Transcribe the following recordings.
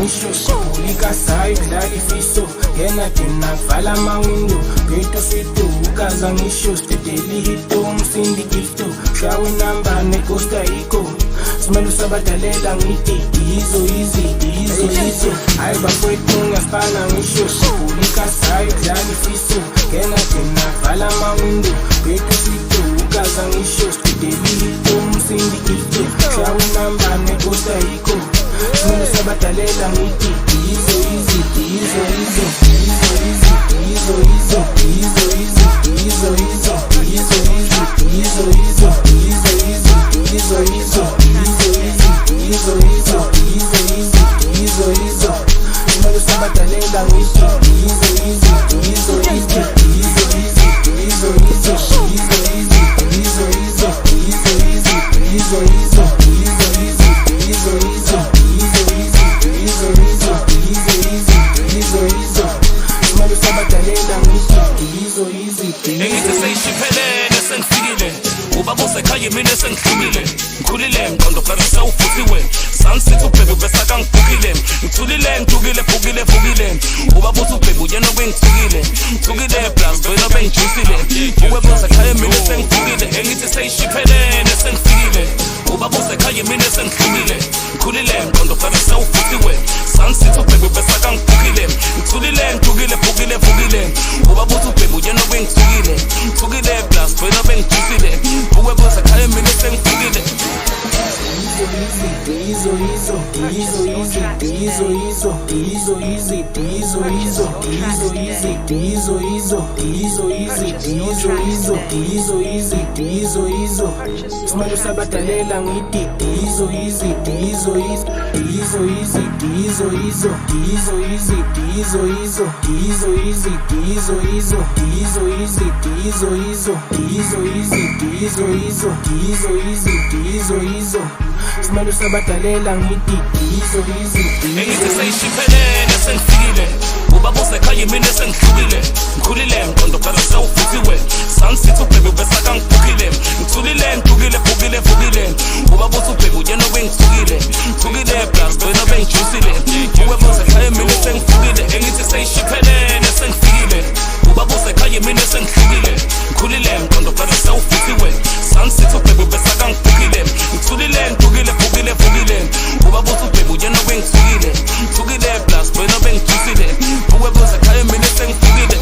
ngisho sipulika sayo kudlala ifiso yena thina kuvala ama-window geto sito ukaza ngisho sitedeli hito umsindi gifto shawe namba necosta iko simele usabadalela ngithi izo hayi bafowethu ngiyafana ngisho sipulika sayo kudlala ifiso yena thina kuvala ama-window geto sito ukaza ngisho sitedeli hito umsindi gifto shawe namba necosta iko simele usabadalela ngithi izo Ubabusekhaya mina sengihlukile ngikhulile mqondo phela sewufuthiwe sunset ubhebe bese akangibhukile ngithulile ngidukile vukile ubabusa ubhebe uyena obengithukile ngithukile plus wena obengijusile ubabusekhaya mina sengihlukile engithi seyishiphelele sengifikile ubabusekhaya mina sengihlukile ngikhulile mqondo phela sewufuthiwe sunset ubhebe bese akangibhukile ngithulile ngidukile vukile ubabusa ubhebe uyena obengithukile ngithukile plus wena obengijusile ubabusekhaya mina sengihlukile simele usabadalela ngithi simele usabadalela ngithi engithi seyishiphelele sengifikile ubabusekhaya mina sengihlukile ngikhulile mqondo phela sewufuthiwe sunset ubhebe bese akangibhukile ngithulile ngidukile vukile ubabusa ubhebe uyena obengithukile ngithukile plus wena obengijusile ubabusekhaya mina sengihlukile engithi seyishiphelele sengifikile ubabusekhaya mina sengihlukile ngikhulile mqondo phela sewufuthiwe sunset ubhebe bese akangibhukile ngithulile ngidukile vukile ubabusa ubhebe uyena obengithukile ngithukile plus wena obengijusile ubabusekhaya mina sengihlukile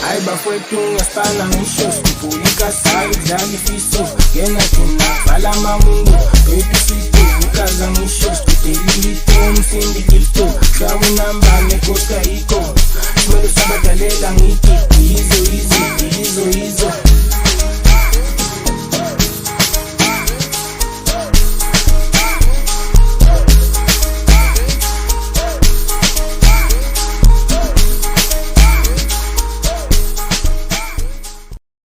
hayi bafowethu ngiyafana ngisho sipulika sayo kudlala ifiso yena thina kuvala ama-window geto sito ukaza ngisho sitedeli hito umsindi gifto shawe namba